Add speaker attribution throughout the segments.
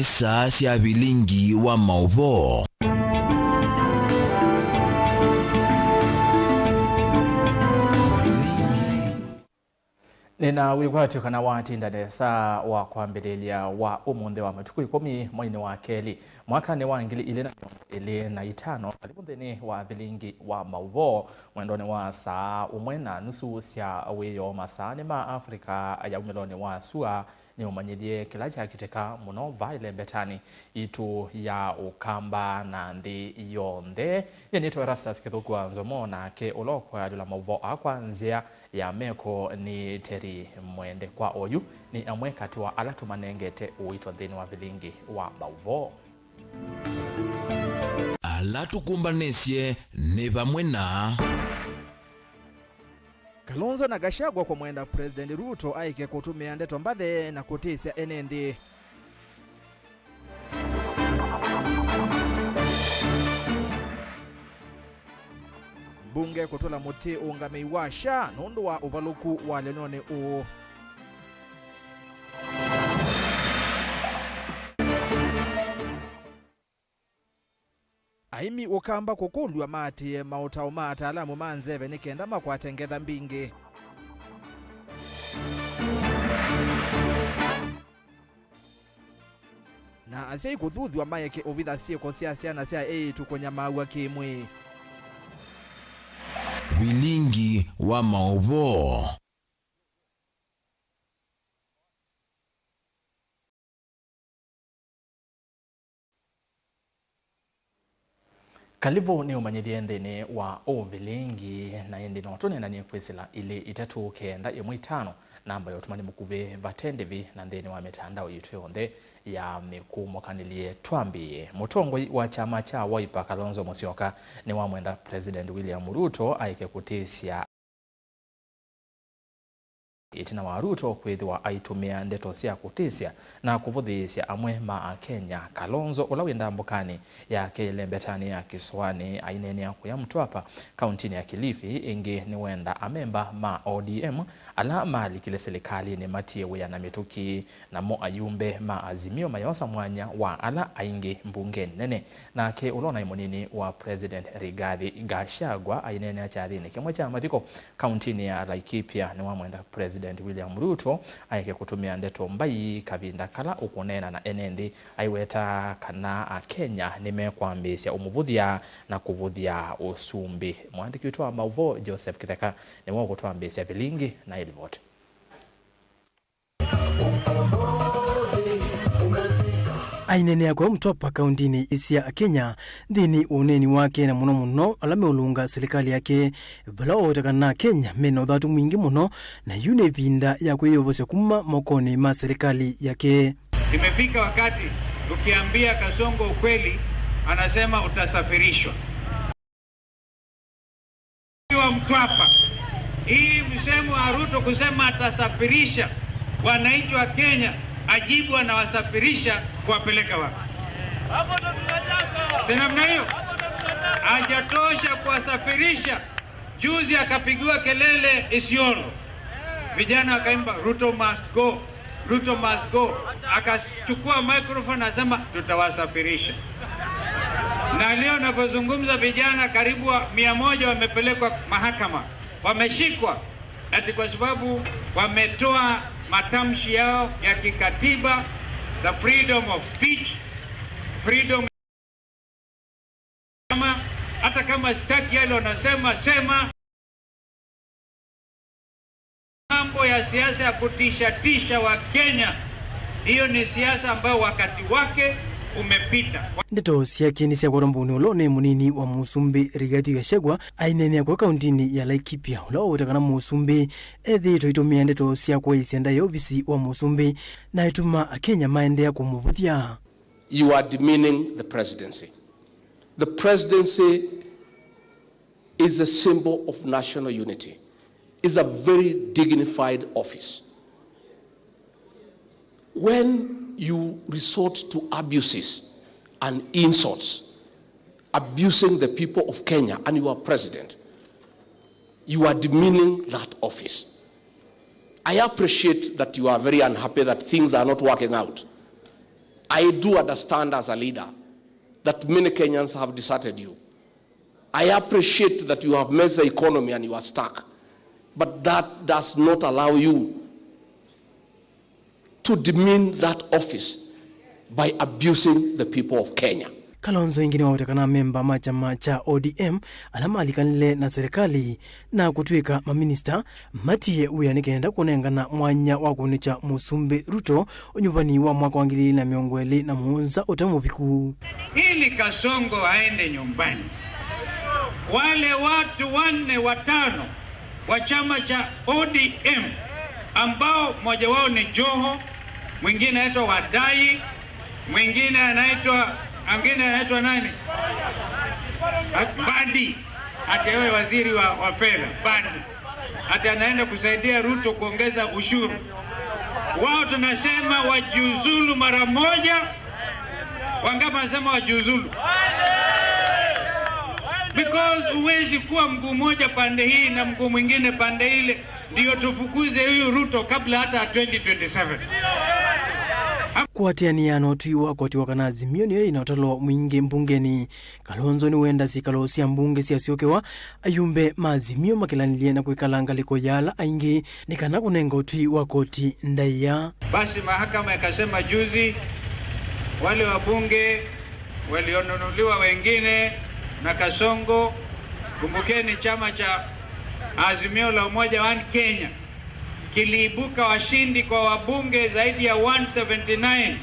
Speaker 1: Nisa cia bilingi wa mauvo.
Speaker 2: Nina wigwati kana watinda nesa wa kwambelelia wa umunthe wa matuku 10 mwini wa keli mwaka ni wa 2025 alipuntheni wa bilingi wa mauvo mwendoni wa saa umwe na nusu cia wiyo masani ma Afrika ya umiloni wa sua ni umanyithie kila chakiteka muno vaile betani itu ya ukamba na ndi yonthe yenito Erastus Kithukua Nzomo na ke ulokwa ya dula mauvo akwanzia ya meko ni Teri Mwende kwa oyu ni amwe kati wa alatu manengete uitwa thini wa bilingi wa mauvo.
Speaker 1: Alatu kumbanesye ni pamwe na
Speaker 3: Kalonzo na Gachagua kwa mwenda President Ruto aike kutumia ndeto mbathe na kutisya enendi. Bunge kutola muti ungame iwasha nundu wa uvaluku wa lenone u. Aimi ukamba kukulwa mati mautao ataalamu manzeve nikenda makwatengetha mbingi. Na asiai kuthuthwa mayeke uvitha sieko siasia na sia tukonya maua kimwi.
Speaker 1: bilingi wa mauvo.
Speaker 2: Kalivo ni umanyithie nthini wa uvilingi na indi no tunenda ni kwisila ili itatu kenda imwe 5 namba yo tumani mukuve vatendevi na nthini wa mitandao yitu yonthe ya mikumo kanilie twambi mutongoi wa chama cha Wiper Kalonzo Musyoka ni wa mwenda President William Ruto aike kutisya itina wa Ruto kwithiwa aitumia ndeto cia kutisya na kuvuthisya amwe ma Kenya. Kalonzo ulawinda mbukani ya kelembetani ya Kiswani ainene ya kuya Mtwapa kauntini ya Kilifi ingi ni wenda amemba ma ODM ala mali kile serikali ni matie wya na mituki na mo ayumbe ma azimio mayosa mwanya wa ala aingi mbunge nene na ke ulona imunini wa President Rigathi Gachagua ainene ya chathini kimwe cha matiko kauntini ya Laikipia ni wa mwenda President William Ruto aike kutumia ndeto mbai kavinda kala ukunena na enendi aiweta kana Kenya nimekwambisya umuvuthia na kuvuthia usumbi. Mwandiki wetu wa mauvo Joseph Kitheka ni mwa kutwambisya bilingi na ilivyote.
Speaker 4: Ainene kwa Mtwapa kauntini isia Kenya thini uneni wake na muno alame ulunga serikali yake vala otakana Kenya meno thatu mwingi muno na yune vinda ya kuyovosya kuma mokoni ma serikali yake.
Speaker 5: Imefika wakati ukiambia Kasongo ukweli anasema utasafirishwa. Kwa Mtwapa hii msemo wa Ruto kusema atasafirisha wananchi wa Kenya, ajibu anawasafirisha kuwapeleka wapi? Si namna hiyo? Hajatosha kuwasafirisha. Juzi akapigiwa kelele Isiolo, vijana wakaimba Ruto must go, Ruto must go. Akachukua microphone asema tutawasafirisha. Na leo napozungumza vijana karibu 100 wamepelekwa mahakama, wameshikwa ati kwa sababu wametoa matamshi yao ya kikatiba, the freedom of speech, freedom hata kama sitaki yale wanasema sema. Mambo ya siasa ya kutisha wa Kenya, hiyo ni siasa ambayo wakati wake umepita.
Speaker 4: Ndeto siake ni cia gorombuni ulone munini wa Musumbi Rigathi Gachagua ainene kwa kauntini ya Laikipia ulo utakana Musumbi ethi toitumia ndeto cia kuisya ndai ofisi wa Musumbi na ituma Kenya maendea kumuvuthia.
Speaker 6: You are demeaning the presidency. The presidency is a symbol of national unity. It's a very dignified office. When you resort to abuses and insults, abusing the people of Kenya, and you are president, you are demeaning that office. I appreciate that you are very unhappy that things are not working out. I do understand as a leader that many Kenyans have deserted you. I appreciate that you have messed the economy and you are stuck. But that does not allow you to demean that office by abusing the people of Kenya.
Speaker 4: Kalonzo ingine wawetekana memba machama cha ODM alama alikanile na serikali na kutwika maminista matiye uyanikenda kunengana mwanya wakunicha Musumbi Ruto unyuvani wa mwaka wa 2027 utamuviku.
Speaker 5: Ili Kasongo aende nyumbani. Wale watu 4 5 wa chama cha ODM ambao mmoja wao ni Joho, mwingine anaitwa Wadai, mwingine anaitwa nani? Badi. Ati yeye waziri wa fedha, Badi. Ati anaenda kusaidia Ruto kuongeza ushuru. Wao tunasema wajiuzulu mara moja. Wangapi wanasema wajiuzulu? Because uwezi kuwa mguu moja pande hii na mguu mwingine pande ile ndio tufukuze huyu Ruto kabla hata 2027.
Speaker 4: Kuatianiano tuiwa kwa kana Azimio niyo inaotalo mwingi mbungeni. Kalonzo ni wenda si kalosia mbunge si asiokewa ayumbe maazimio makilanilie na kuikalanga liko yala aingi nikana kunengo tuiwa koti ndaya.
Speaker 5: Basi mahakama ikasema juzi wale wabunge walionunuliwa wengine na Kasongo, kumbukeni chama cha Azimio la Umoja wa Kenya kiliibuka washindi kwa wabunge zaidi ya 179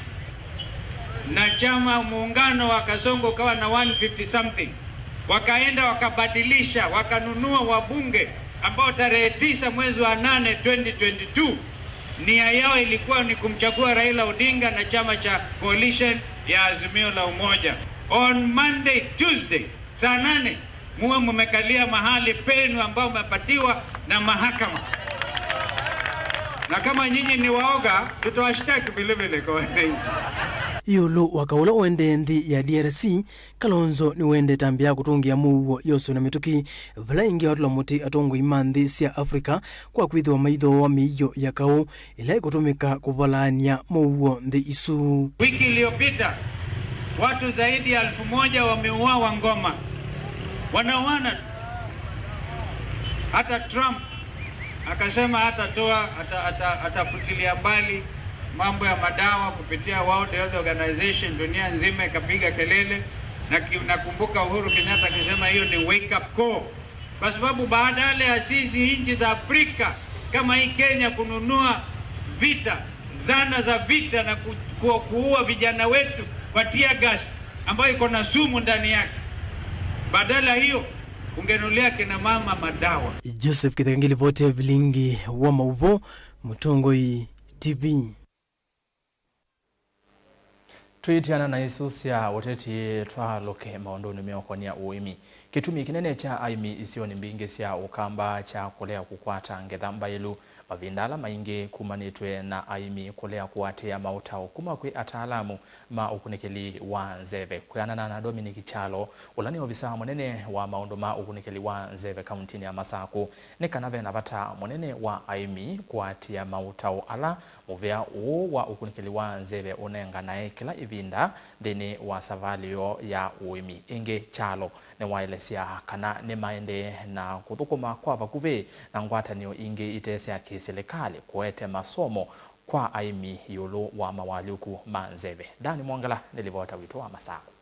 Speaker 5: na chama muungano wa Kasongo kawa na 150 something. Wakaenda wakabadilisha, wakanunua wabunge ambao tarehe 9 mwezi wa 8 2022 nia yao ilikuwa ni kumchagua Raila Odinga na chama cha coalition ya Azimio la Umoja. On Monday, Tuesday, saa 8 muwe mmekalia mahali penu ambao mmepatiwa na mahakama. Na kama nyinyi ni waoga, tutawashtaki vile kwa wananchi.
Speaker 4: Yolo wakaula wende nthi ya DRC, Kalonzo ni wende tambia kutungia muwo yoso na mituki vila ingi watula muti atongo imanthi sia Afrika kwa kwithwa maitho wa miyo ya kau ila ikutumika kuvalania muwo nthi isu.
Speaker 5: Wiki iliyopita watu zaidi ya 1000 wameuawa Ngoma. Wanauana. Hata Trump akasema atafutilia mbali mambo ya madawa kupitia World Health Organization, dunia nzima ikapiga kelele. Na nakumbuka Uhuru Kenyatta akisema hiyo ni wake up call, kwa sababu baada ya sisi nchi za Afrika kama hii Kenya kununua zana za vita na kuua vijana wetu kwa tear gas ambayo iko na sumu ndani yake, badala hiyo ungenulia kina mama madawa.
Speaker 4: Joseph Kitangili vote vilingi wa Mauvo, Mutongoi TV.
Speaker 2: Tuitiana na isusia wateti twaloke maondoni meokonia uimi. Kitumi kinene cha aimi isioni mbinge sia ukamba cha kulea kukwata ngethamba ilu mavindala maingi kumanitwe na aimi kulea kuwatea mautao kuma kwe ataalamu ma ukunikeli wa Nzeve. Kuyanana na Dominic Chalo ulani obisa monene wa maondo ma ukunikeli wa Nzeve kauntini ya Masaku nekanave navata monene wa aimi kuwatea mautao ala muvea wa ukunikeli wa Nzeve unenga nae kila ivinda deni wa savalio ya uimi. Inge Chalo ne waelesia kana ne maende na kuthukuma kwa vakuve na ngwatanio inge itesia kiserikali kuete masomo kwa aimi yulu wa mawaliuku Manzeve. Dani Mwangala nilivota wito wa Masaku.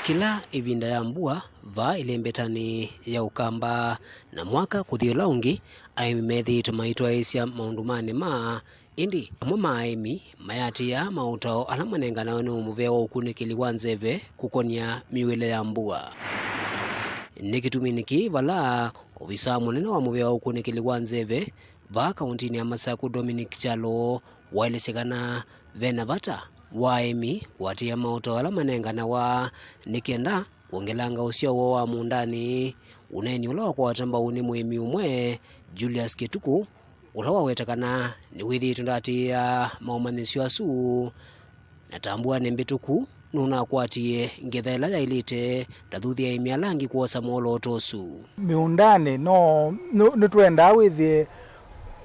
Speaker 7: Kila ivinda ya mbua va ilembetani ya ukamba na mwaka kuthiola ungi aimi methi tumaitwa isia maundumane ma indi amwe maaimi mayati ya mautao ala manengana wani umuvea wa ukunikili wa Nzeve kukonia miwele ya mbua. Nikituminiki vala ofisa munene wa muvea wa ukunikili wa Nzeve va kauntini ya Masaku Dominic Chalo waelesekana vena vata waimi kuatia mautao ala manengana wa nikenda kuongelanga usio wa mundani uneni ula wa kuwatamba uni muimi umwe Julius Kituku ulawa wetakana ni withi tundati ya maumanisio asu natambua nembituku nuna kwatie ngethela ya ilite tathuthi ya imialangi kuosa molo tosu
Speaker 8: miundane no twenda withi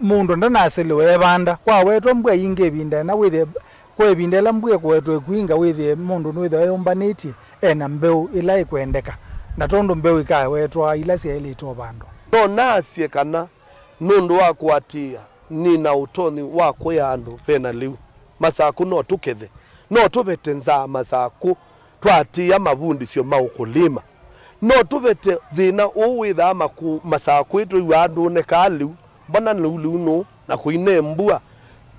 Speaker 8: mundu ndanasiliwe banda kwa wetwa mbua inge binda na withe kwa binda la mbua kwetwe kuinga withe mundu nwithe yombaniti ena mbeu ila ikwendeka na tondu mbeu ikae wetwa ila sia ile itobando
Speaker 9: no nasie kana nundu wa kwatia nina utoni wa kweandu pena liu masaku no tukethe no tubete nza masaku twatia mabundi sio maukulima no tubete thina uwitha maku masaku itu iwandu ne kaliu bona liu no na kuine mbua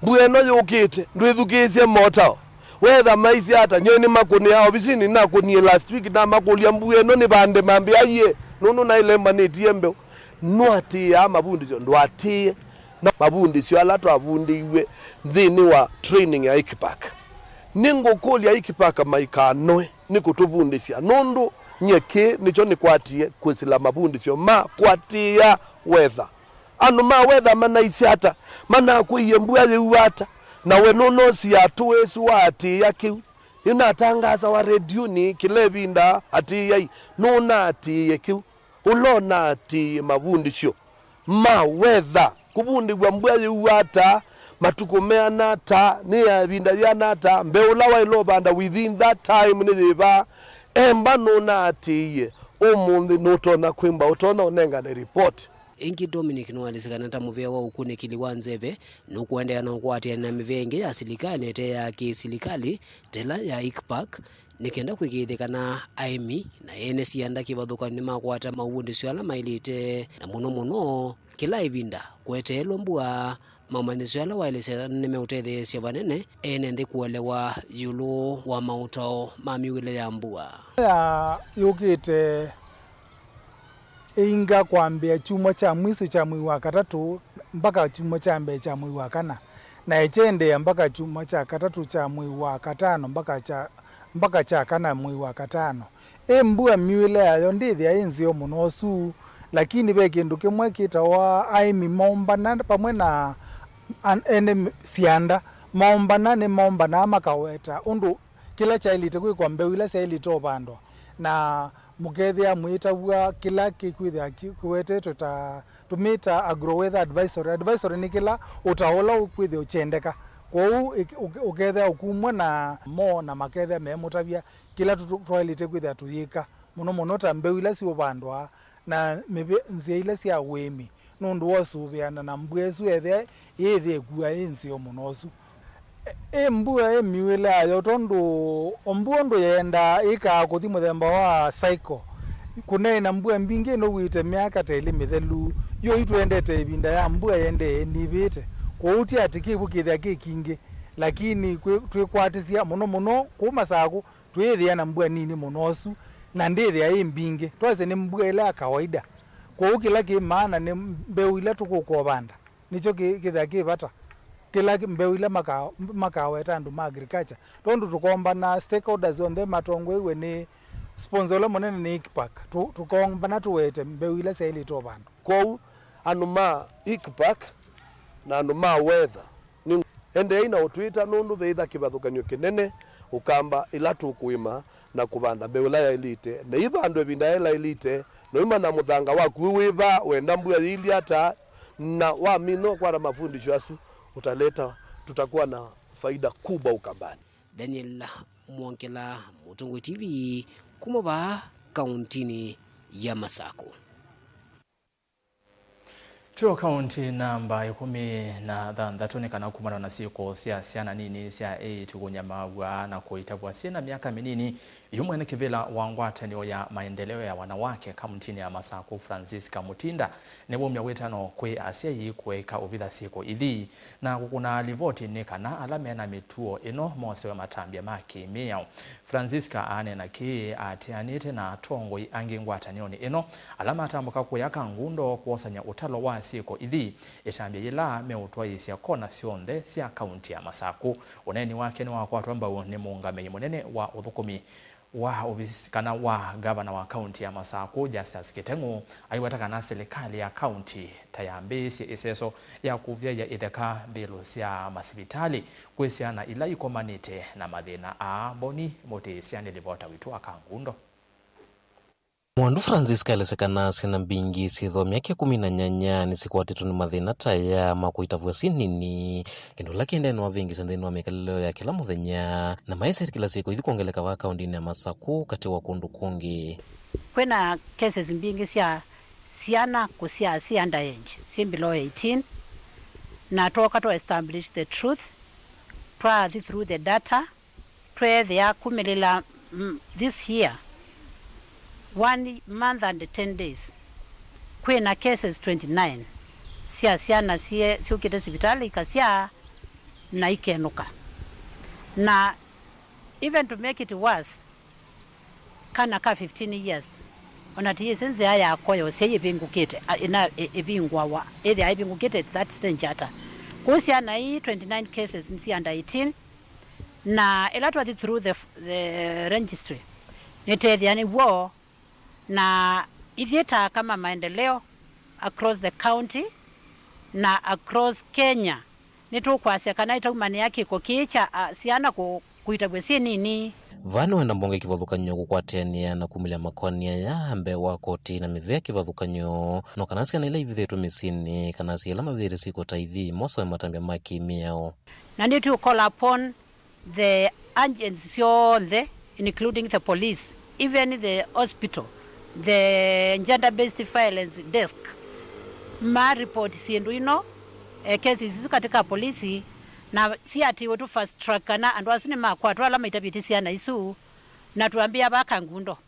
Speaker 9: no yukite ndwithukisie motao wetha maisi hata nyoni makuni yao bisini na kunie last week na makulia mbue no ni bande mambia ye nunu na ile manetie mbeo no atia mabundi sio ndwatie na mabundi sio ala twabundiwe thini wa training ya ikipak ningo koli ya ikipak maikanoe nikutubundisia nundu nyeke nicho ni kwatie kwesila mabundi sio ma kwatia weather anu ma weather mana isi hata mana kuiyembua yewata na wenono si atuesu wati yakiu inatangaza wa radio ni kilebinda ati yai nona ati yakiu ulona ati mabundi sio ma weather kubundi gwa mbua yewata matukomea nata ni abinda ya nata mbeula wa ilobanda within that time ni ziba emba nona ati umundi notona kwimba utona onenga na report
Speaker 7: ingi Dominic nwalisikana ta muvea wa ukunikili wa nzeve nukuendea na ukwatia na mivenge ya silikali ete ya kisilikali tela ya ICPAC nikenda kwikithikana aimi na ene sianda kivathuka ni makwata maundi swala mailite na muno kila ivinda kwetelwa mbua mamanisho ala wailese nimeutethesia vanene ene ndi kuelewa yulu wa mautao mamiwile ya mbua
Speaker 8: ya yukite inga kwambia chuma cha mwiso cha mwezi wa katatu mpaka chuma cha mbe cha mwezi wa kana na echende mpaka chuma cha katatu cha mwezi wa katano mpaka cha kana mwezi wa katano mbua miwile yayo ndithi yainzio munosu lakini bekindu kimwe kitawa aimi mombana pamwe na ene sianda mombana makaweta undu kila chailite kwa mbeu ila chailite opandwa na mukethia mwitagua kila kikwithia kwete tumita agro weather advisory ni kila utaola ukwithia uchendeka kwou ukethia ukumwa na mo na makethia memutavia kila twalite kwithia tuyika muno ta mbeu ila siopandwa na mebe nzia ila sia wemi nundu wosuviana na mbwesu ethe yethe gua ensio munosu mbua miwile ayo tondu ombuondo yenda ika kuthi muthemba wa cycle kunena mbua mbingi no wite miaka tele mithelu yo itwendete ibinda ya mbua yende nivite kwa uti atikibu kithia kingi lakini twikwatisia muno kuma saku twithia na mbua nini munosu na ndithia imbingi twase ni mbua ile kawaida kwa ukila ki maana ni mbeu ile tukukobanda nicho kithia kivata kila mbeu ile makaweta andu ma agriculture tondu tukomba na stakeholders on them matongwe we ni sponsor la monene ni ICPAC tukomba na tuwete mbeu ile saili tobanda
Speaker 9: kwa anuma ICPAC na anuma weather ni ende ina utwita nundu beitha kibathukanyo kinene ukamba ila tukuima na kubanda mbeu la elite na ibando ebinda ela elite no ima na muthanga wa kuwiba wenda mbuya ili hata na wa mino kwa mafundisho asu utaleta tutakuwa na faida kubwa ukambani.
Speaker 7: Daniel Mwankela, Mutungu TV, kumova kauntini ya Masako.
Speaker 2: Chuo kaunti namba 13 nikana kumana na siko siana nini sia 8 kunyamawa na kuitagwa sina miaka minini yumwene kivila wangwatanio ya maendeleo ya wanawake kauntini ya Masako Francisca Mutinda nebo myawetano kwe asia yi kuweka uvitha siko ithi na kukuna livoti nikana alame na mituo ino mose wa matambia maki miao Francisca ane na ki atianite na tongo angi ngwatanio ni ino alama atambuka kuyaka ngundo kuosanya utalo wa siko ithi etambia yila meutwa isia kona sionde sia kaunti ya Masako uneni wake ni wakwatu ambao ni muungame munene wa uthukumi wa obisikana wa gavana wa kaunti ya Masako Justus Kitengu aiwataka na serikali ya kaunti tayambisi iseso ya kuvya ya itheka bilu sia masibitali kwesiana ila ikomanite na mathina a boni mote siane livota witu akangundo
Speaker 10: Mwandu Francis Kalesekana sena mbingi sitho miaka 18 nisikwatitu ni mathina taya makuitavua sinini kendo laki endeno wa vingi sendeni wa mekalelo ya kila muthenya na maeseti kila siku ithi kuongeleka wa kaundini ya Masaku kati wa kundu kungi.
Speaker 11: Kwena cases mbingi sia siana kusia si underage, si below 18 na toka to establish the truth through the data they are kumelela this year 1 month and 10 days kwena cases 29 siana siukite sibitali ikasia na ikenuka na even to make it worse kana ka 15 years onati sense haya akoyo seye bingukite ina ebingwawa either aibingukite that stage ata kusia na 29 cases nsi under 18 na elatwa through the registry nete yani wo na ithieta kama maendeleo across the county na across Kenya nitu kwasia kana itaumani yake kokicha siana kuitagwe nini
Speaker 10: Vanu wenda mbonge kivathukanyo kukwatenia na kumilia makonia ya ambe wa koti na mivea kivathukanyo no kanasi anila ivithitu misini kanasi ila maviri siko taithi moso ya matambia maki miao
Speaker 11: na need to call upon the agencies including the police, even the hospital, the gender-based violence desk ma report siendu cases hizo katika polisi na si ati wetu fast track na andu asune makwa twala maitabitisia na isu na tuambia baka ngundo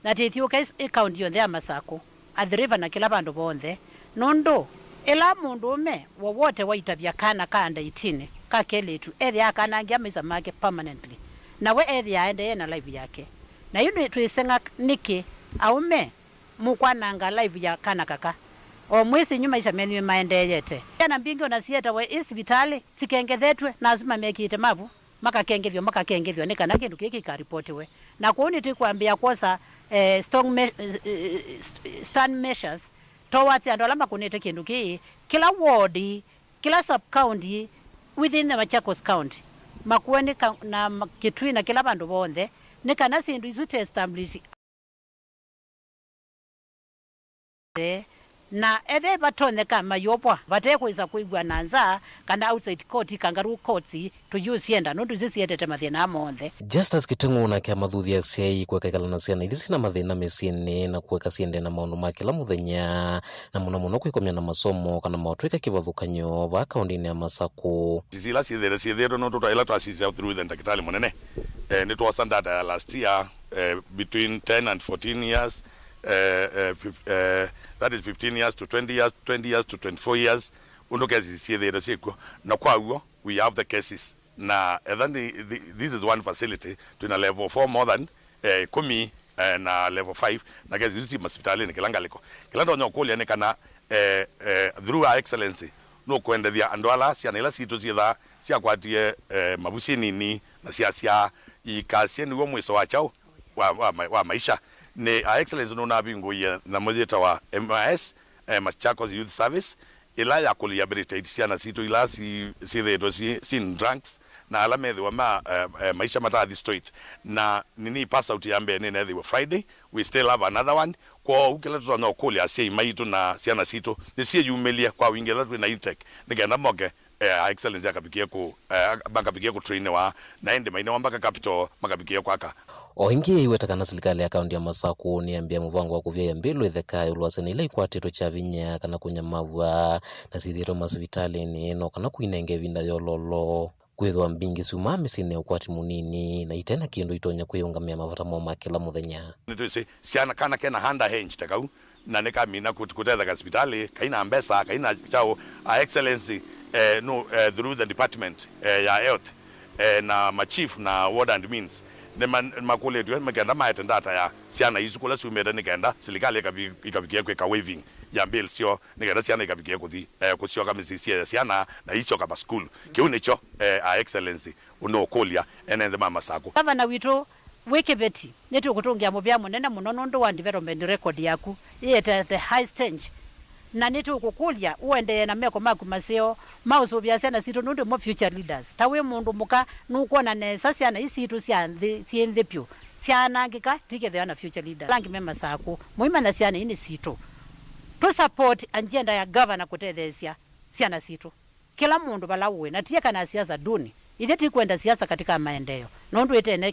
Speaker 11: na tithio case account yonde Masaku at the river na kila bandu bonde nondo ela mundu me wowote waitabia kana kanda 18 kakeletu ethi akana ngia misa make permanently na we ethi aende na live yake na yunu tuisenga niki aume mukwananga live ya kana kaka o mwezi nyuma isha menu maendeyete yana mbingi ona sieta we hospitali sikengethetwe na azuma mekite mabu maka kengethio nikana kindu kiki ka report we na kuoni ti kuambia kosa stand measures towards and alama kunete kindu ki kila ward kila sub county within the Machakos county makueni na Kitui na kila bandu bonde nikana sindu isu te establish na ethe batone kama yopwa bateko isa kuigwa nanza kana outside court kangaru courts to use yenda no tuzietete mathina amonthe
Speaker 10: Justice Kitungu na kia mathuthia sei kwekekala na ciana ithi cina mathina mecini na kuweka ciende na maundu ma kila muthenya na muno kwikomia na masomo kana mautwika kivathukanyo va kaundini ya Masaku
Speaker 12: zila ciethere no tutwaila twasisi through the ndakitali munene ni twa data last year between 10 and 14 years that is 15 years to 20 years, 20 years to 24 years. Na kwa we have the cases. Na this is one facility to na level 4 more than kumi na level 5 na kesi yusi hospitali ni kilangaliko. Kilando nyokoli ane kana through our excellency no kwenda dia andwala sia na ila situ sia sia kwatie mabusi nini na sia ikasie ni mweso wa chao wa maisha ne our excellence no na bingo ya na mojeta wa MIS Machakos Youth Service ila ya rehabilitate siana situ ila si thedo sin drunks na ala methi wa maisha mata straight na nini pass out yambe nene the Friday we still have another one kwa ukela tuto na okoli asie maitu na siana situ ni sie yumelia kwa wingela na intake nigenda moge excellence akapikia ku bakapikia ku train wa naende maina wambaka capital makapikia kwaka
Speaker 10: oingi iwetakana serikali ya kaunti ya Masaku niambia muvango wa kuvya mbilu itheka ulwasani ile ikwatiro cha vinya kana kunyamawa na sithiro masivitali ni no kana kuinenge vinda yololo kwithwa mbingi suma misine ukwati munini na itena kindu itonya kuyungamia mavata moma kila muthenya
Speaker 12: nitwise siana kana kena handa hench takau na nika mina kutetha hospitali kaina mbesa kaina chao excellency through the department ya health na machief na ward and means ne makule tu mekenda maete data ya siana isu kula sumeda nikenda serikali ikabikia kwa waiving ya bill sio nikenda siana ikabikia kuthi kusio kama sisi siana na isio kama school kiunicho excellency uno kolia ene the Masaku
Speaker 11: kama na wito wekebeti netu kutungia mubya munene muno ndo wa development record yaku yete the high stage na nitu kukulia uende na meko maku maseo mauso bya sana situ nundu mo future leaders tawe mundu muka nukuona nesa siana isitu siende pyo siana ngika together na future leaders langi mema sako muima na siana ini situ to support agenda ya governor kutethesia siana situ kila mundu balawe na tia kana siasa duni itheti kwenda siasa katika maendeleo nondu etene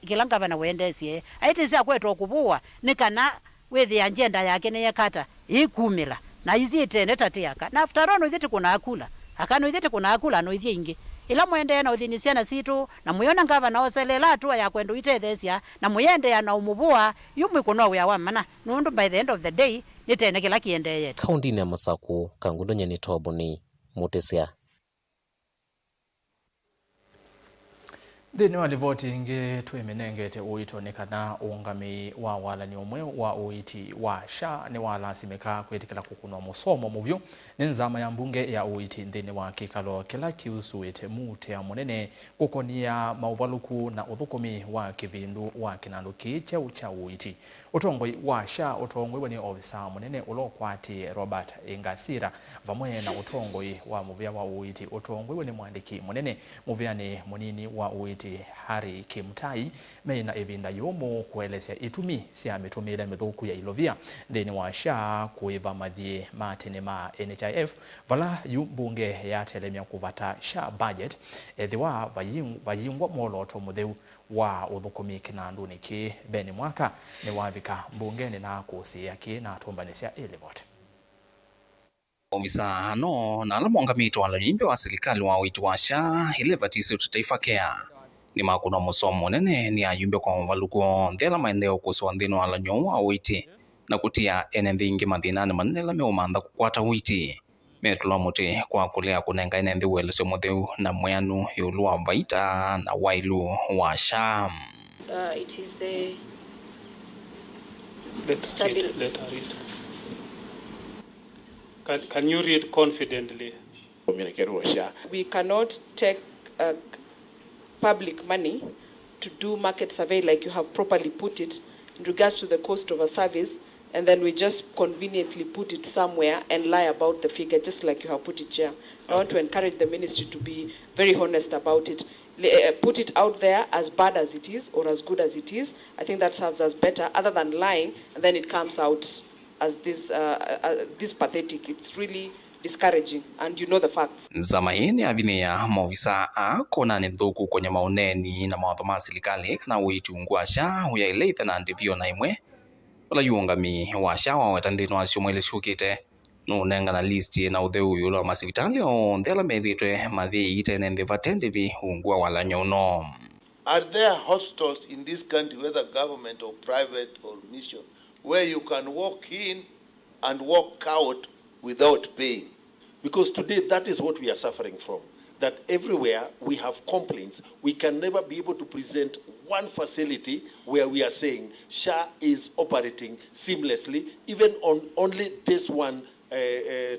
Speaker 11: kila governor wendesie aitisia kwetu kubua nikana wethi agenda yake ne yakata ikumila na ithite netatiaka na after all ithite kuna akula akano ithite kuna akula no ithie ingi ila mwende na uthinisia na situ na muyona governor oselela tu ya kwenda itethesia na muyende ya na umubua yumwe kuno ya wamana nondu by the end of the day nitene kila kiende yetu
Speaker 10: kaunti ya Masaku kangundo nyeni toboni mutesia
Speaker 2: Thini wa rivoti ingi twimenengete uitonekana ungami wa walani umwe wa uiti wa SHA ni walasimika kwetikila kukunwa musomo muvyu ni nzama ya mbunge ya uiti thini wa kikalo kila kiusuite mute ya munene kukonia mauvaluku na uthukumi wa kivindu wa kinandu kiche ucha uiti. Utongoi wa SHA utongoi ni ofisa munene ulokwati Robert Ingasira vamwe na utongoi wa muvya wa uiti utongoi ni mwandiki munene muvya ni munini wa uiti Hari Kimtai meina evinda yomo kuelezea itumi sia mitumile mithuku ya ilovia thini wa SHA kuiva mathie matene ma NHIF vala yumbunge ya telemia kuvata SHA budget ethiwa vayingwa moloto mutheu wa uthukumi kinandu niki beni mwaka ni wavika mbungeni na kusia ki na tumbanesia ilivot.
Speaker 13: Ofisa hano na alamongamito ala jimbe wa serikali wa uiti wa SHA ilevatisi utaifa kea ni makuna musomo nene ni ayumbe kwa mvaluko ndela maeneo kuswa ndino ala nyowa uiti na kutia enenthi ingi mathinani manene la meumantha kukwata uiti metula muti kwa kulea kunenga enenthi uelesyo mutheu na mweanu yulu wa vaita na wailu wa SHA.
Speaker 14: It is the
Speaker 15: Can you read confidently?
Speaker 14: We cannot take public money to do market survey like you have properly put it in regards to the cost of a service, and then we just conveniently put it somewhere and lie about the figure just like you have put it here. I want to encourage the ministry to be very honest about it. Put it out there as bad as it is or as good as it is. I think that serves us better other than lying and then it comes out as this pathetic. It's really discouraging and you know the facts.
Speaker 13: Zama hini avine ya maofisa kona ni dhuku kwenye maoneni na mawatho ma serikali kana uiti ungua SHA huya ileita na ndivyo na imwe wala yuungami wa SHA wa wetandino asio mwele shukite nunenga na listi na utheu yula wa masivitali o ndela methitwe mathi ite nende vatendivi ungua wala nyono.
Speaker 16: Are there hospitals in this country, whether government or private or mission, where you can walk in and walk out without paying?
Speaker 17: Because today that is what we are suffering from. That everywhere we have complaints, we can never be able to present one facility where we are saying SHA is operating seamlessly, even on only this one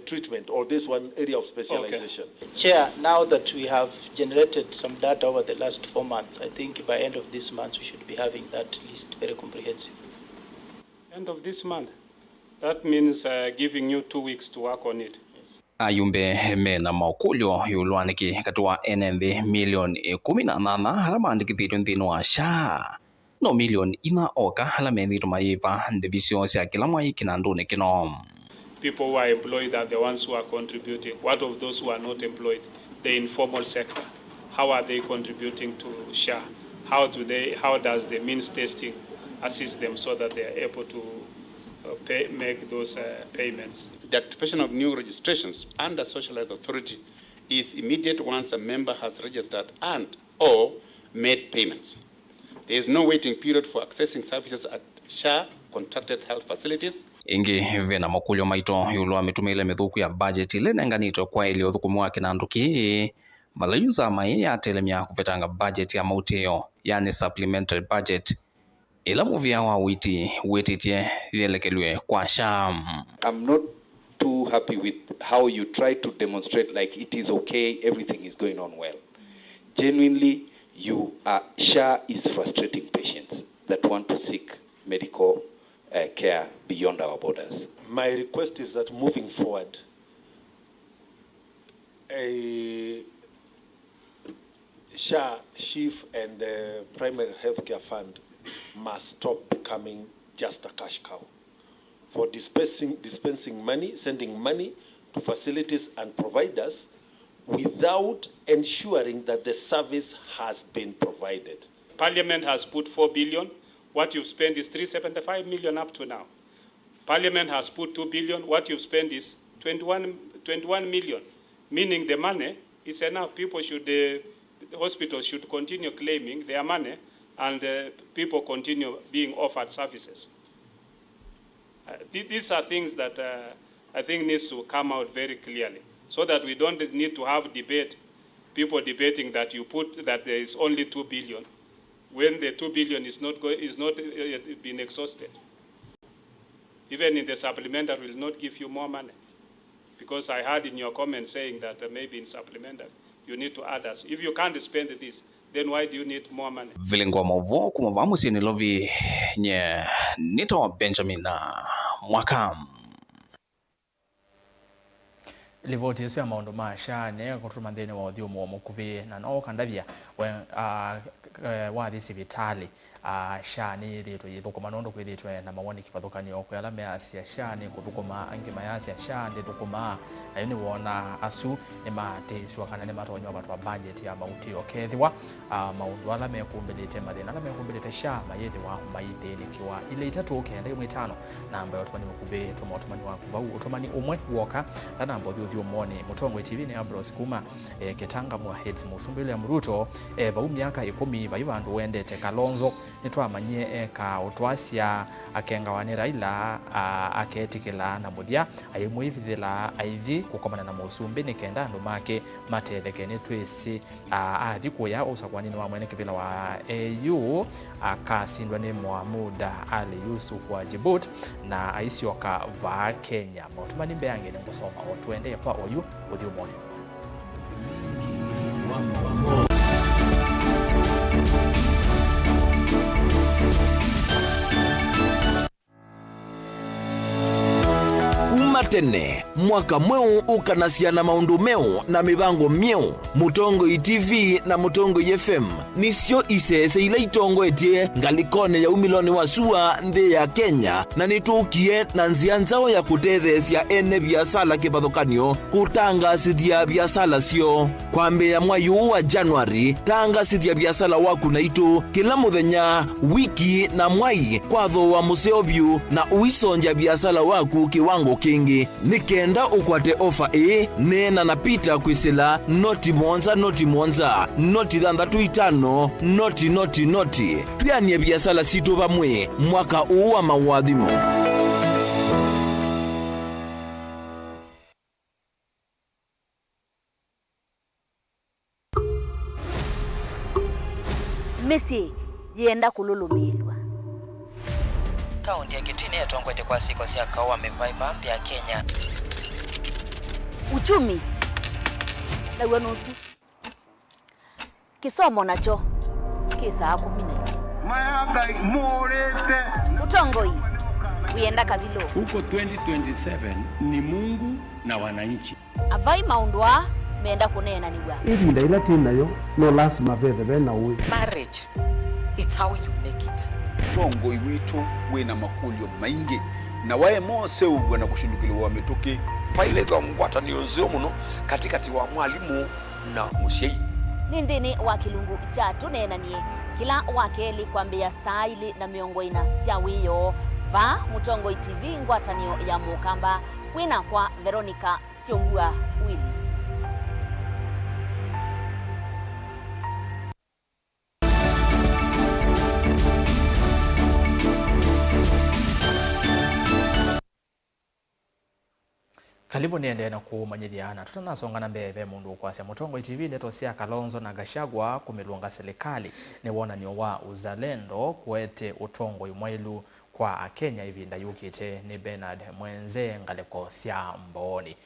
Speaker 17: treatment or this one area of specialization.
Speaker 18: Okay. Chair, now that we have generated some data over the last 4 months, I think by end of this month we should be having that list very comprehensive.
Speaker 15: End of this month? That means giving you 2 weeks to work on it.
Speaker 13: Ayumbe mena maukulyo yulwaniki katua enenthi milioni 18 halama andikithitwe nthini wa SHA no milioni ina oka halama ithitwe maiva ndivisio sia kila mwai kinanduni kino.
Speaker 15: People who are employed are the ones who are contributing. What of those who are not employed? The informal sector. How are they contributing to SHA? How does the means testing assist them so that they are able to make those payments?
Speaker 19: The activation of new registrations under Social Health Authority is immediate once a member has registered and or made payments. There is no waiting period for accessing services at SHA contracted health facilities.
Speaker 13: Ingi vena makulyo maito yulwa mitumile mithuku ya budget ile nenganito kwa ili uthukumu wake na nduki malayuza mai ya telemia kuvetanga budget ya mauteo yani supplementary budget ila muvia wa wetitie yelekelwe kwa SHA.
Speaker 20: I'm not too happy with how you try to demonstrate like it is okay, everything is going on well. Genuinely, SHA is frustrating patients that want to seek medical care beyond our borders.
Speaker 17: my request is that moving forward, SHA, SHIF, and the Primary Healthcare Fund must stop becoming just a cash cow for dispensing money, sending money to facilities and providers without ensuring that the service has been provided.
Speaker 15: Parliament has put 4 billion. What you've spent is 375 million up to now. Parliament has put 2 billion. What you've spent is 21 million, meaning the money is enough. People should, the hospitals should continue claiming their money, and people continue being offered services. These are things that I think needs to come out very clearly, so that we don't need to have debate, people debating that that there is only 2 billion, when the 2 billion is not been exhausted. Even in the supplementary will not give you more money, because I heard in your comments saying that maybe in supplementary you need to add us. If you can't spend this, then why do you need more money?
Speaker 13: Vilingo mavo kumavamu sieni lovi nye nito Benjamin na Mwakam.
Speaker 2: Livoti ya maundu ma SHA ne kutuma ndene wa uthio mwa mukuvi na no kandavia wa thisi vitali SHA ni rito yithukuma nondo kwithitwe na mawoni kipathukani okwe ala measi ya SHA ni kuthukuma angima yasi ya SHA ndi thukuma ayo ni wona asu ni mateswa kana ni matonywa batwa budget ya mauti okethiwa maundu ala mekumbelete mathina ala mekumbelete SHA mayethiwa maithini kiwa ile itatu okenda imwe tano namba ya otumani mukuvi tuma otumani wa kubau otumani umwe woka na namba uthio mwoni Mutongwe TV ni Ambrose Kuma Ketanga mwa heads Musumbile ya Mruto bau miaka 10 baibandu wendete Kalonzo nitwamanyie ka utwasia akengawane Raila aketikila na muthia ayimwivithila aithi kukomana na Musumbi nikenda andu make matetheke nitwisi athikuya usakwanini wa mwene kivila wa AU akasindwa ni Mohamed Ali Yusuf wa Djibouti na aisioka va Kenya. Motumani mbeange ni musoma otwende pa oyu uthio mwoni.
Speaker 1: Tene mwaka mweu ukanasia na maundu meu na mibango mieu Mutongo TV na Mutongo FM nisio isese ila itongo etie ngalikone ya umiloni wa sua nde ya Kenya na nitukie na nzia nzao ya kutethesia ene biasala kibadhokanio kutanga sidia biasala sio kwambe ya mwayu wa Januari tanga sidia biasala waku na itu kila muthenya wiki na mwai kwatho wa museobyu na uisonja biasala waku kiwango kingi nikenda ukwate ofa nena na pita kwisila noti monza noti thandatu itano noti tuyanie biasala situ vamwe mwaka uwa mawadhimo.
Speaker 21: Misi yenda kululumilwa
Speaker 22: kaunti ya Kitini ya Tongwete kwa siko sia kawa mevaiva mpya Kenya.
Speaker 21: Uchumi na uanusu kisomo nacho kisa 10 Utongoi uyenda kavilo
Speaker 23: huko 2027 ni Mungu na wananchi
Speaker 21: avai maundwa meenda kunena niwa
Speaker 24: hivi ndaila tinayo no lazima bethe bena uwe
Speaker 25: marriage it's how you make it.
Speaker 26: Tongoi witu wina makulio maingi na wae mose ugwe na kushundukiliwa mituki
Speaker 27: paile tho ngwatani uzio muno katikati wa mwalimu na mushei
Speaker 21: nindini wa kilungu chatu nenanie kila wakeli kwambia saili na miongo ina siawiyo va Mutongo TV ngwatanio ya mukamba kwina kwa Veronica Siongua Willy.
Speaker 2: Kalibu niende na kumanyithiana tutanasongana mbeve mundu kwasya Mutongo TV ndeto sia Kalonzo na Gachagua kumilunga serikali ni wonanio wa uzalendo kwete utongo imwailu kwa Kenya ivinda yukite ni Bernard Mwenze ngaleko sia mboni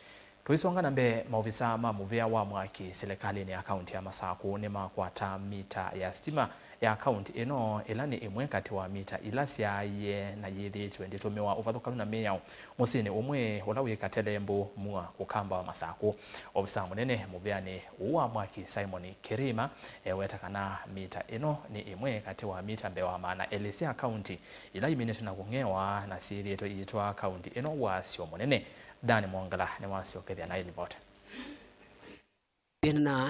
Speaker 2: Tuisonga na mbe maofisa ma muvea wa mwaki serikali ni akaunti ya Masaku ni makwata mita ya stima ya akaunti ino ilani imwe kati wa mita ilasia ye na yithi 22 wa uvathuka na meya musini umwe ulawi katelembu mua kukamba wa Masaku. Ofisa munene muvea ni uwa mwaki Simon Kirima wetakana mita ino ni imwe kati wa mita mbewa maana elisia akaunti ila iminete na kungewa na siri yeto iitwa akaunti ino wasio munene. Dani Mwangala ni wasio kethia na ilipota.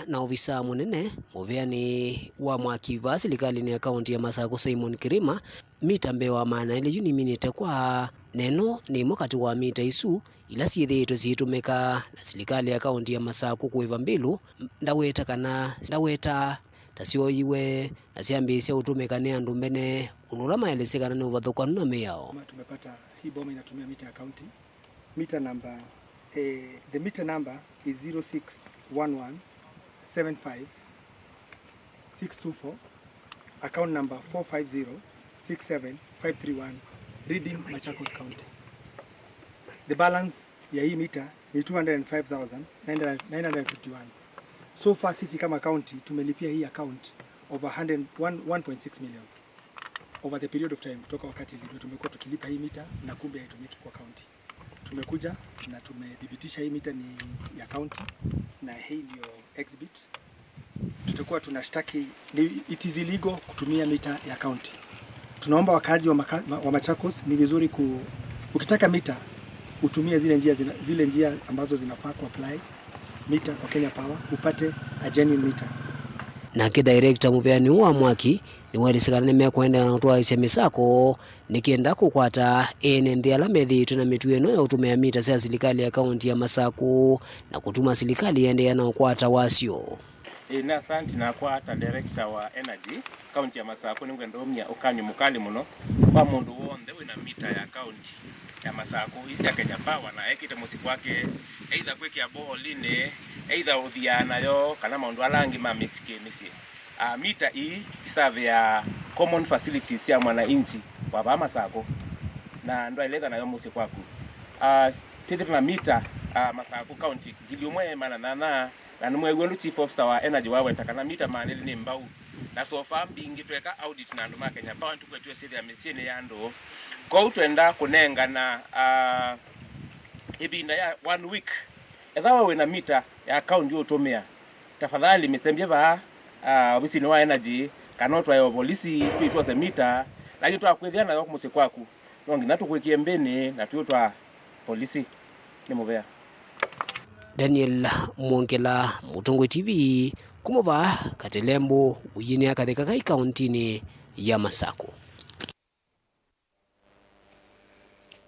Speaker 3: Na ofisa munene muveani wa mwaki va serikali ni akaunti ya Masaku Simon Kirima mita mbewa maana ile yuni minute kwa neno ni mokati wa mita isu ila siethe zitumika na serikali ya akaunti ya Masaku kuiva mbilu ndaweta tasio iwe na siambisia utumika ni andu mbene unula maelesekana ni uvathuka na meyao.
Speaker 4: Tumepata hii boma inatumia mita akaunti. Meter number, the meter number is 061175624, account number 450-67531, reading Machakos County. The balance ya hii meter ni 205,951. So far sisi kama county tumelipia hii account over 1.6 million over the period of time kutoka wakati ndio tumekuwa tukilipa hii meter na kumbe haitumiki kwa county. Tumekuja na tumedhibitisha hii mita ni ya county na hii ndio exhibit. Tutakuwa tunashtaki it is illegal kutumia mita ya county. Tunaomba wakazi wa Machakos ni vizuri ukitaka mita utumie zile njia ambazo zinafaa ku apply mita kwa Kenya Power upate a genuine mita.
Speaker 3: Na director muveani wa mwaki ni walisikana nemea kwenda na kutoa isemisako nikienda kukwata ene ndiala methi tuna mitu eno ya utumia mita za serikali ya akaunti ya Masaku na kutuma serikali ende yana kukwata wasio.
Speaker 5: Na asante na kwata director wa energy akaunti ya Masaku ningwenda omya ukanyu mukali muno kwa mundu wonde wina mita ya akaunti ya Masaku isi ya Kenya Power na ekite musiku wake either kwekia boline either uthiana yo kana maundu alangi ma misike mita hii serve ya common facilities ya mwananchi wa Masaku na ndo ileta nayo musiku wako tete na mita Masaku county giliumwe mana na numwe wendu chief officer wa energy wawe takana mita maneli ni mbau na so far bingi tweka audit na ndo Kenya Power tukwetu sidi ya misine ya ndo kwa utwenda kunenga na ibinda ya 1 week ethawa wena mita ya account yo utumia tafadhali misembye ba obisi ni wa energy kana otwa yo polisi twitwa mita lakini twakwithiana yo kumuse kwaku nongi natukwikie mbene na twitwa polisi ni muvea.
Speaker 3: Daniel Mwongela, Mutongo TV, kumova Katelembo uyini akatheka kai kauntini ya Masaku.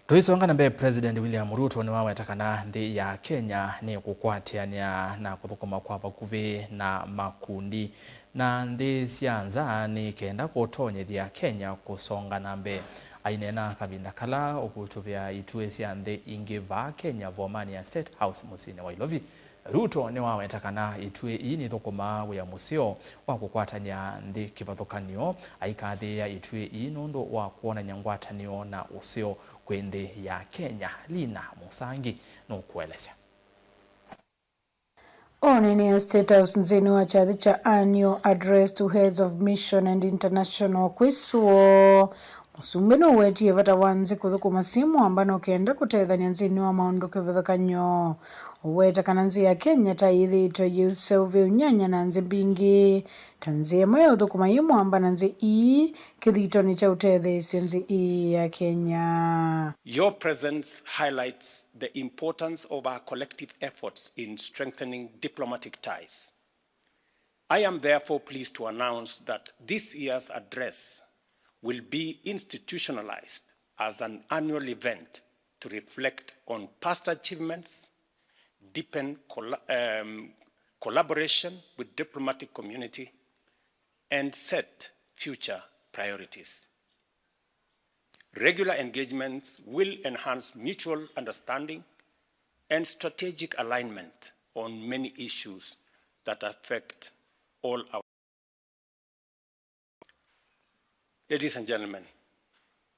Speaker 2: Tuisonga na mbe President William Ruto ni wawe takana ndi ya Kenya ni kukwatiania na kuthukuma kwa bakuvi na makundi na ndi sianza ni kenda kutonyethia Kenya kusonga na mbe ainena kabinda kala ukutuvia itue sianthe ingiva Kenya vomani ya State House musini wa Ilovi. Ruto ni wawe takana itue ini thukuma wia musio wa kukwatania ndi kivathukanio aikathi ya itue inondo wa kuona nyangwatanio na usio kwende ya Kenya. Lina Musangi no kueleza.
Speaker 6: Onini State House nzini wa chathi cha annual address to heads of mission and international kwiswo musumbino wetie vata wanzi kuthukuma simu ambano kenda kutethania nzini wa maundu kivathukanio uweta kana nzi ya Kenya taithitwe Yusevi unyanya na nzi mbingi tanzia moya uthukuma imu ambana nzi ii kithitoni cha utethesio nzi ii ya Kenya.
Speaker 7: Your presence highlights the importance of our collective efforts in strengthening diplomatic ties. I am therefore pleased to announce that this year's address will be institutionalized as an annual event to reflect on past achievements, deepen collaboration with diplomatic community, and set future priorities. Regular engagements will enhance mutual understanding and strategic alignment on many issues that affect all our. Ladies and gentlemen,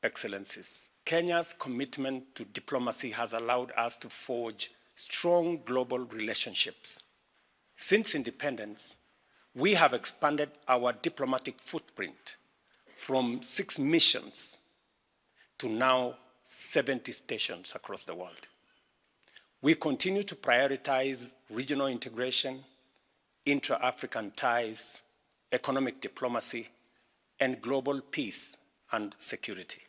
Speaker 7: Excellencies, Kenya's commitment to diplomacy has allowed us to forge strong global relationships. Since independence, we have expanded our diplomatic footprint from 6 missions to now 70 stations across the world. We continue to prioritize regional integration, intra-African ties, economic diplomacy, and global peace and security.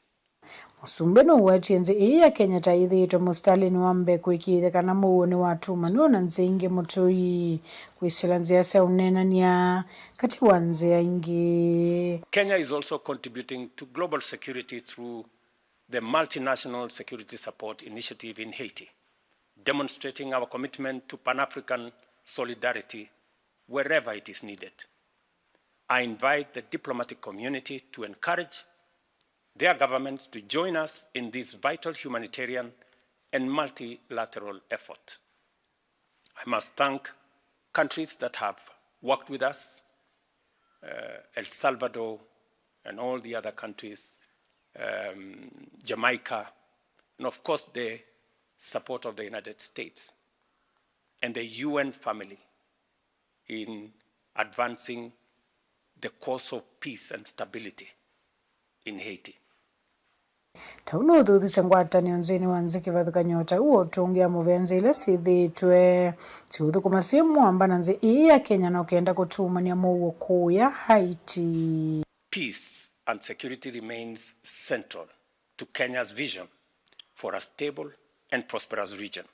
Speaker 6: Musumbeno watienze iya Kenya taithito mustalini wambe kuikithe kana muone watu manuona nzinge mutui kuisilanzia sa unenania kati wanze ingi.
Speaker 7: Kenya is also contributing to global security through the Multinational Security Support Initiative in Haiti, demonstrating our commitment to Pan-African solidarity wherever it is needed. I invite the diplomatic community to encourage their governments to join us in this vital humanitarian and multilateral effort. I must thank countries that have worked with us, El Salvador and all the other countries, Jamaica, and of course the support of the United States and the UN family in advancing the cause of peace and stability in Haiti.
Speaker 6: Tauno thuthi sangwata ni onzeni wanziki vathuka nyota uo tungia muvenze ile sithitwe siuthu kumasimu ambana nzi iya Kenya na ukenda kutumania muo kuya Haiti.
Speaker 7: Peace and security remains central to Kenya's vision for a stable and prosperous region.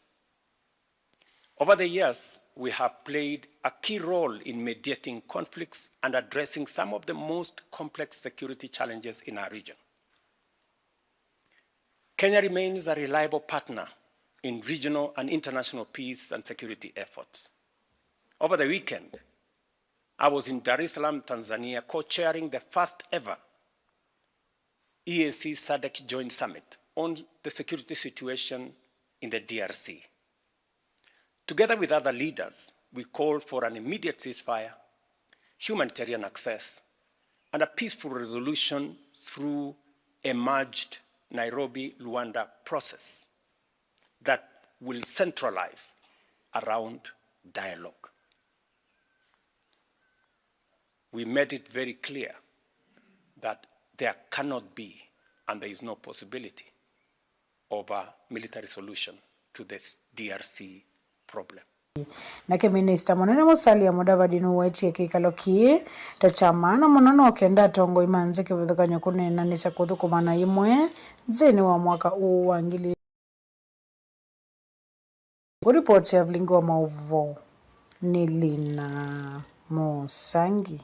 Speaker 7: Over the years, we have played a key role in mediating conflicts and addressing some of the most complex security challenges in our region. Kenya remains a reliable partner in regional and international peace and security efforts. Over the weekend, I was in Dar es Salaam, Tanzania, co-chairing the first ever EAC SADC Joint Summit on the security situation in the DRC. Together with other leaders, we called for an immediate ceasefire, humanitarian access, and a peaceful resolution through a merged Nairobi-Luanda process that will centralize around dialogue. We made it very clear that there cannot be, and there is no possibility, of a military solution to this DRC problem.
Speaker 6: Nake Minister Munene Musalia Mudavadi nuwetie kikalo kie tachamana munano kenda tongo imanze kivithukanya kunena nisa kuthukumana imwe nzeni wa mwaka uu wa ngili. Kuripoti ya Vlingo wa Mauvo ni Lina Musangi.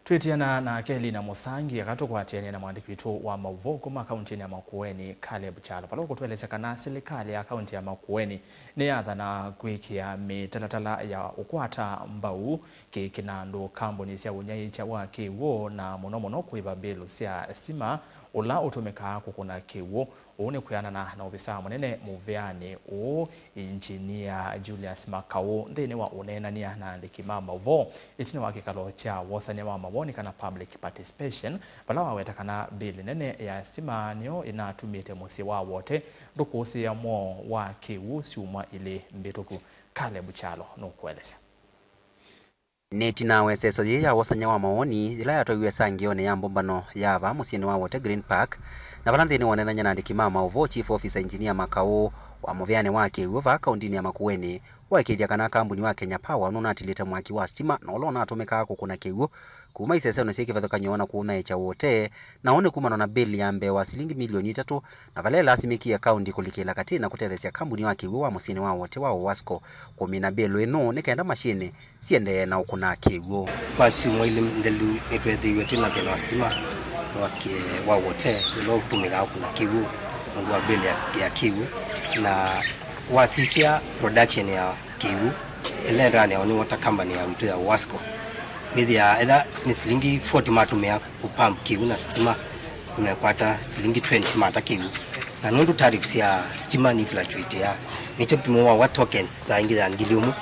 Speaker 2: Twitiana na Kelina Musangi akatokwatiania na mwandiki wetu wa Mauvo kuma kaunti ya Makueni Caleb Chalo palo kutueleza kana serikali ya kaunti ya Makueni ni yatha na kwikia mitalatala ya ukwata mbau kinando kambuni cia unyaicha wa kiwo na muno kuiba bilu cia stima ula utumika kukuna kiwo une kuyana na obisa munene muveani o engineer Julius Makau ndene wa unenania na ndikima Mauvo itini wa kikalo cha wasanya wa mawoni kana public participation bala wawetakana bili nene ya stima nio inatumite musi wa wote ndukusi ya mo wa kiwu siumwa ile mbituku Caleb Chalo nukueleza.
Speaker 8: Neti nawe seso ya wasanya wa maoni ila yatoiwe sangione ya mbombano yava musieni wa wote Green Park na valanthini wanenanya na ndikima Mauvo Chief Officer Engineer Makau wa muveane wake uva kaundini ya Makueni waikithia kana kambuni wa Kenya Power nunatilite mwaki wa stima na ulona atumika kukuna kiwu kuma iseseno cia kivathukanyo na kuuna echa wote na one kumana na bili ya mbewa shilingi milioni 3 na vale lasimikia kaunti kulikila katina kutethesia kambuni wa kiwu wa musini wa wote wa Wasco kumina bili eno nikaenda mashine siende na ukuna kiwu
Speaker 9: basi mwili ndelu etwethiwe tuna bili wa stima wa wote ilo kutumika kuna kiwu ngwa bili ya kiwu na wasisia production ya kiwu ile ndani ya water company ya mtu ya Wasco midi ya either ni shilingi 40 matumia kupump kiwu na stima umekwata shilingi 20 mata kiwu na nundu tariffs ya stima ni fluctuate ya nicho kimo wa tokens sa ingi ya ngiliumu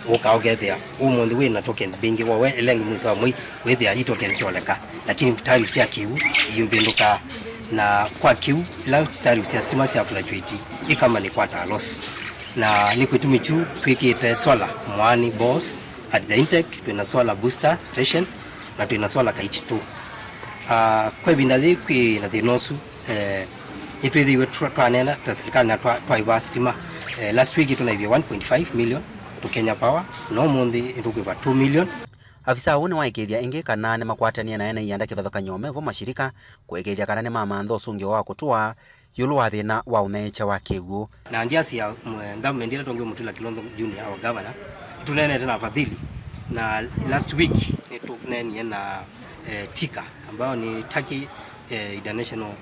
Speaker 9: ukaogethea umundi wina tokens bingi wa elengi musa mwi wethia i tokens oleka lakini tariffs ya kiu yumbinduka na kwa kiu la tariffs ya stima sia fluctuate ikama ni kwa loss na ni kutumichu kwikite solar mwani boss at the intake tuna solar booster station na tuna solar kite 2 kwa bindazi kwi na thinosu itwethi wetu twanena tasirikali na twa stima last week tunaivia 1.5 million to Kenya Power no mundi ndukuva 2 million.
Speaker 8: Afisa une waikithia ingi kana ne makwatania na ene yanda kivathoka nyome vo mashirika kuikithia kana ne mamantho sungi wa kutua yulu wa thina wa unecha wa kiwu
Speaker 9: na ndiasi ya government ile tonge Mutula Kilonzo Junior our governor tunene tena fadhili na last week ni tunene na TICA ambao ni Turkey International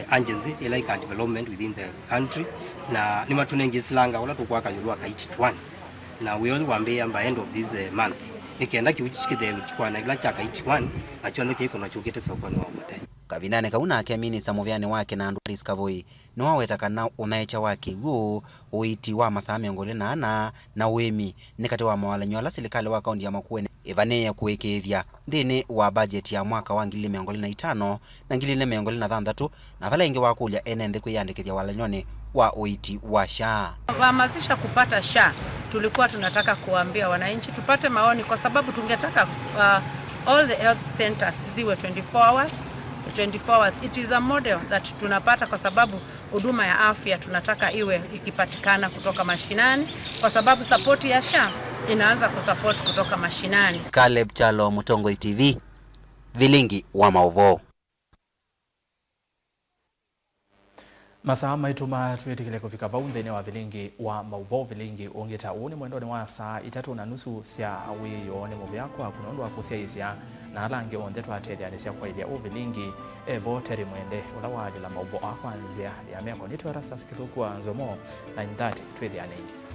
Speaker 9: agency like development within the country na ni matunengi silanga wala tukwaka yulu akaiti 1 na we only wambia by end of this month nikienda kiuchikide kwa na glacha akaiti 1 achole kiko na chukete sokoni wa wote
Speaker 8: kavinane kauna ake minisa muvyane wake na andu Kavoi no waweta kana unaecha wake wo uiti wa masaa miongole na wemi nikati wa mawalanyo ala serikali wa kaunti ya Makueni ivane kuwekethia thini wa budget ya mwaka wa 2025 na 2026 na vala ingi wakulia enende kuyandikithia walanyoni wa uiti wa SHA.
Speaker 10: Kuhamasisha kupata SHA tulikuwa tunataka kuambia wananchi tupate maoni kwa sababu tungetaka all the health centers ziwe 24 hours. It is a model that tunapata kwa sababu huduma ya afya tunataka iwe ikipatikana kutoka mashinani kwa sababu support ya SHA inaanza kusupport kutoka mashinani.
Speaker 8: Caleb Chalo, Mutongo TV, Vilingi wa Mauvo.
Speaker 2: Masaa maituma twetikile kufika vaunthene wa Vilingi wa Mauvo. Vilingi ongeta uni mwendoni wa saa 3:30 cia wiyo ni muvyako akunondo akusia isia na alange onthe twatethia cia kwailia u Vilingi evo teri mwende ula wali la Mauvo akwanzia ya meko nitwara saskithuku wa nzomo 9:30 twethia ningi.